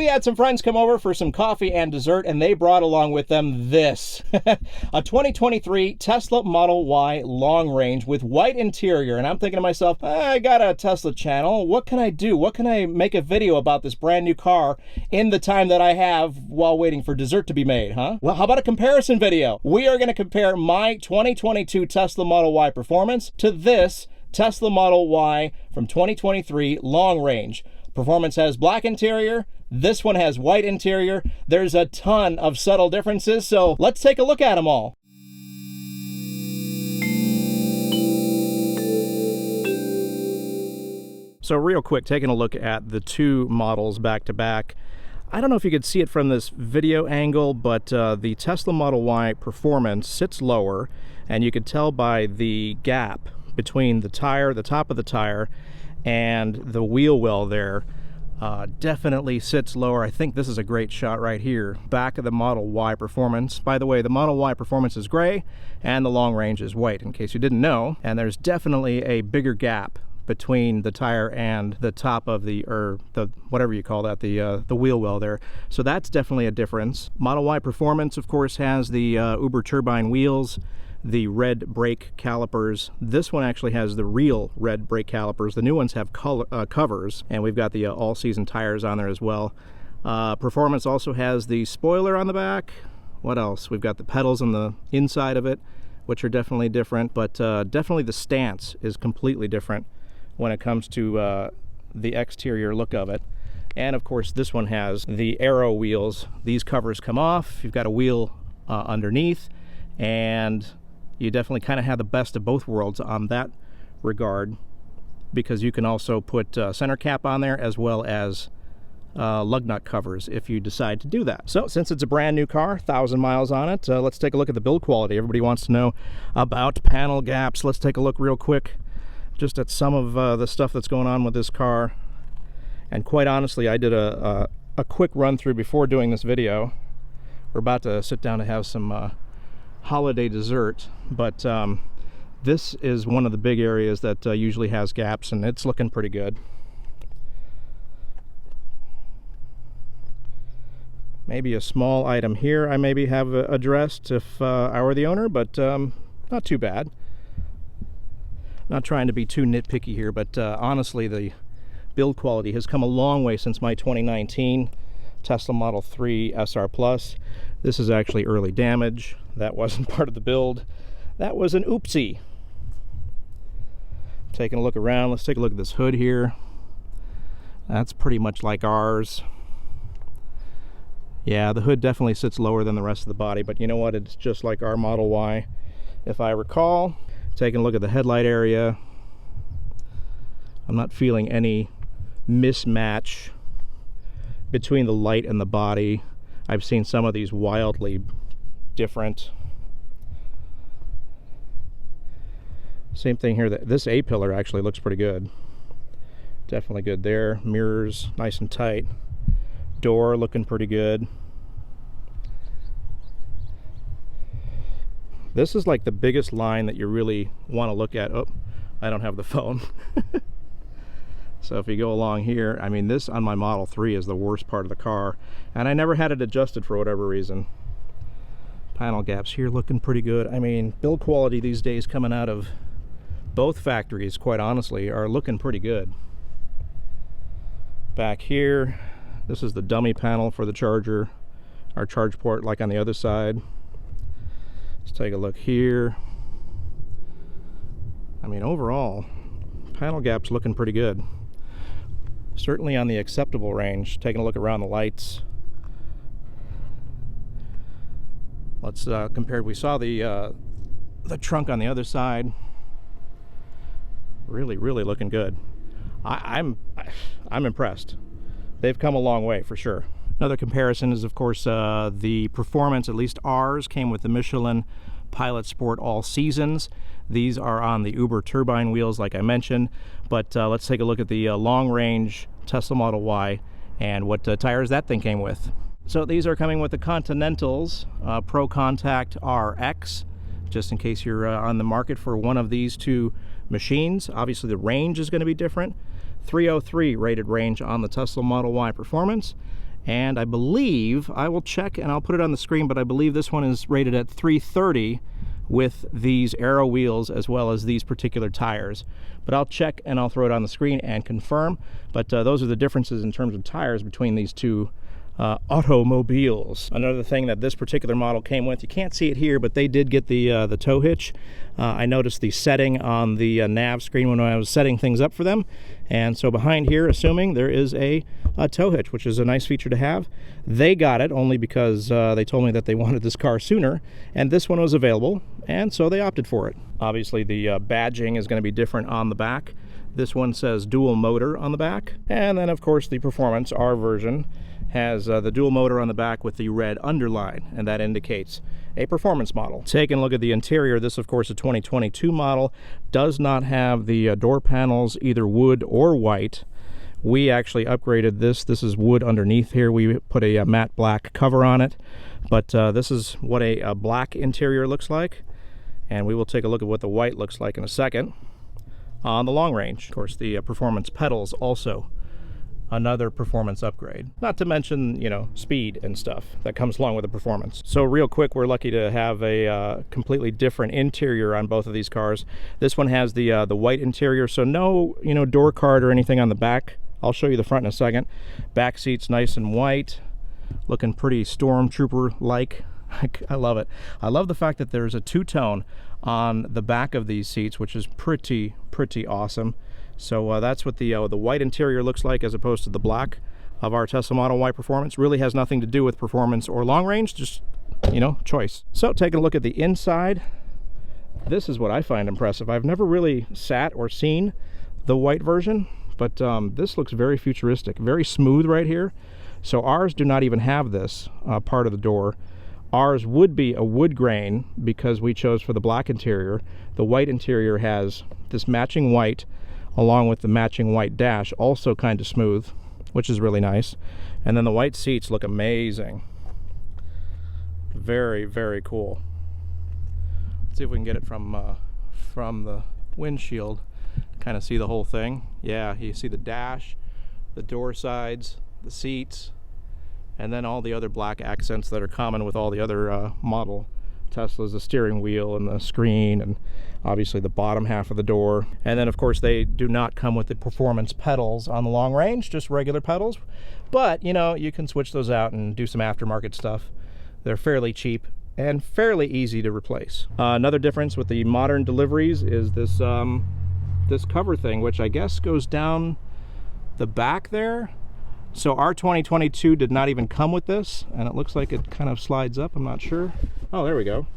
We had some friends come over for some coffee and dessert, and they brought along with them this. A 2023 Tesla Model Y long range with white interior. And I'm thinking to myself, I got a Tesla channel. What can I do? What can I make a video about this brand new car in the time that I have while waiting for dessert to be made, huh? Well, how about a comparison video? We are going to compare my 2022 Tesla Model Y performance to this Tesla Model Y from 2023 long range. Performance has black interior. This one has white interior. There's a ton of subtle differences, so let's take a look at them all. So real quick, taking a look at the two models back to back. I don't know if you could see it from this video angle, but the Tesla Model Y performance sits lower, and you could tell by the gap between the tire, the top of the tire, and the wheel well there. Definitely sits lower. I think this is a great shot right here. Back of the Model Y performance. By the way, the Model Y performance is gray, and the long range is white, in case you didn't know. And there's definitely a bigger gap between the tire and the top of the, or the, whatever you call that, the wheel well there. So that's definitely a difference. Model Y performance, of course, has the Uber turbine wheels, the red brake calipers. This one actually has the real red brake calipers. The new ones have covers, and we've got the all-season tires on there as well. Performance also has the spoiler on the back. What else? We've got the pedals on the inside of it, which are definitely different, but definitely the stance is completely different when it comes to the exterior look of it. And of course, this one has the aero wheels. These covers come off. You've got a wheel underneath, and you definitely kind of have the best of both worlds on that regard, because you can also put center cap on there as well as lug nut covers if you decide to do that. So since it's a brand new car, 1,000 miles on it, let's take a look at the build quality. Everybody wants to know about panel gaps. Let's take a look real quick just at some of the stuff that's going on with this car. And quite honestly, I did a quick run through before doing this video. We're about to sit down to have some holiday dessert, but this is one of the big areas that usually has gaps, and it's looking pretty good. Maybe a small item here I maybe have addressed if I were the owner, but not too bad. Not trying to be too nitpicky here, but honestly, the build quality has come a long way since my 2019 Tesla Model 3 SR Plus. This is actually early damage. That wasn't part of the build. That was an oopsie. Taking a look around, let's take a look at this hood here. That's pretty much like ours. Yeah, the hood definitely sits lower than the rest of the body, but you know what? It's just like our Model Y, if I recall. Taking a look at the headlight area. I'm not feeling any mismatch between the light and the body. I've seen some of these wildly different. Same thing here. This A-pillar actually looks pretty good. Definitely good there. Mirrors nice and tight. Door looking pretty good. This is like the biggest line that you really want to look at. Oh, I don't have the phone. So if you go along here, I mean, this on my Model 3 is the worst part of the car, and I never had it adjusted for whatever reason. Panel gaps here looking pretty good. I mean, build quality these days coming out of both factories, quite honestly, are looking pretty good. Back here, this is the dummy panel for the charger, our charge port like on the other side. Let's take a look here. I mean, overall, panel gaps looking pretty good. Certainly on the acceptable range. Taking a look around the lights. Let's compare. We saw the trunk on the other side. Really looking good. I'm impressed. They've come a long way for sure. Another comparison is, of course, the performance. At least ours came with the Michelin Pilot Sport All Seasons. These are on the Uber turbine wheels, like I mentioned. But let's take a look at the long-range Tesla Model Y and what tires that thing came with. So these are coming with the Continentals Pro Contact RX, just in case you're on the market for one of these two machines. Obviously, the range is going to be different. 303 rated range on the Tesla Model Y Performance, And I believe, I will check and I'll put it on the screen, but I believe this one is rated at 330 with these aero wheels as well as these particular tires. But I'll check and I'll throw it on the screen and confirm. But those are the differences in terms of tires between these two automobiles. Another thing that this particular model came with, you can't see it here, but they did get the tow hitch. I noticed the setting on the nav screen when I was setting things up for them, and so behind here, assuming there is a tow hitch, which is a nice feature to have. They got it only because they told me that they wanted this car sooner, and this one was available, and so they opted for it. Obviously, the badging is going to be different on the back. This one says dual motor on the back, and then of course the Performance R version has the dual motor on the back with the red underline, and that indicates a performance model. Taking a look at the interior, this of course a 2022 model, does not have the door panels either wood or white. We actually upgraded this. This is wood underneath here. We put a matte black cover on it, but this is what a black interior looks like, and we will take a look at what the white looks like in a second on the long range. Of course, the performance pedals also another performance upgrade, not to mention, you know, speed and stuff that comes along with the performance. So real quick, we're lucky to have a completely different interior on both of these cars. This one has the white interior, so no, you know, door card or anything on the back. I'll show you the front in a second. Back seats nice and white, looking pretty stormtrooper like. I love it. I love the fact that there's a two-tone on the back of these seats, which is pretty awesome. So that's what the white interior looks like as opposed to the black of our Tesla Model Y Performance. Really has nothing to do with performance or long range, just, you know, choice. So taking a look at the inside, this is what I find impressive. I've never really sat or seen the white version, but this looks very futuristic, very smooth right here. So ours do not even have this part of the door. Ours would be a wood grain because we chose for the black interior. The white interior has this matching white along with the matching white dash, also kind of smooth, which is really nice. And then the white seats look amazing. Very cool. Let's see if we can get it from the windshield, kind of see the whole thing. Yeah, you see the dash, the door sides, the seats, and then all the other black accents that are common with all the other model Teslas, the steering wheel and the screen, and obviously the bottom half of the door. And then of course they do not come with the performance pedals on the long range, just regular pedals, but you know, you can switch those out and do some aftermarket stuff. They're fairly cheap and fairly easy to replace. Another difference with the modern deliveries is this this cover thing, which I guess goes down the back there. So our 2022 did not even come with this, and it looks like it kind of slides up. I'm not sure. Oh, there we go.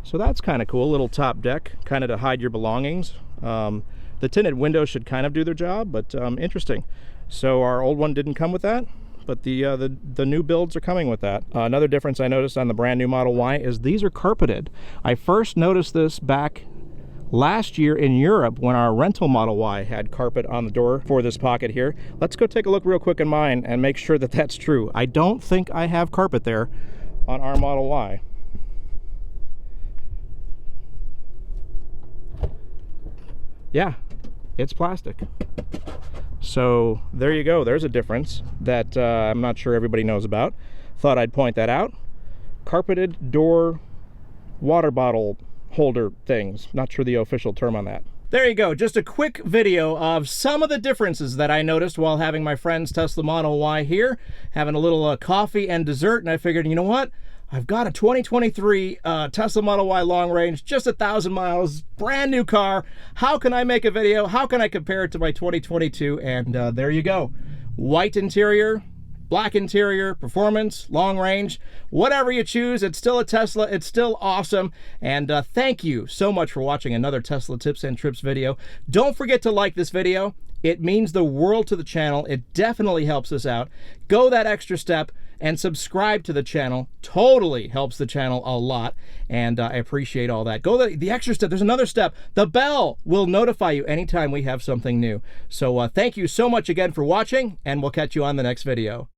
So that's kind of cool. Little top deck, kind of to hide your belongings. The tinted windows should kind of do their job, but interesting. So our old one didn't come with that, but the new builds are coming with that. Another difference I noticed on the brand new Model Y is these are carpeted. I first noticed this back last year in Europe when our rental Model Y had carpet on the door for this pocket here. Let's go take a look real quick in mine and make sure that that's true. I don't think I have carpet there on our Model Y. Yeah, it's plastic. So there you go. There's a difference that I'm not sure everybody knows about. Thought I'd point that out. Carpeted door water bottle holder things. Not sure the official term on that. There you go, just a quick video of some of the differences that I noticed while having my friend's Tesla Model Y here, having a little coffee and dessert, and I figured, you know what? I've got a 2023 Tesla Model Y long range, just 1,000 miles, brand new car. How can I make a video? How can I compare it to my 2022? And there you go. White interior, black interior, performance, long range, whatever you choose, it's still a Tesla, it's still awesome. And thank you so much for watching another Tesla Tips and Trips video. Don't forget to like this video. It means the world to the channel. It definitely helps us out. Go that extra step and subscribe to the channel. Totally helps the channel a lot, and I appreciate all that. Go the extra step. There's another step. The bell will notify you anytime we have something new. So thank you so much again for watching, and we'll catch you on the next video.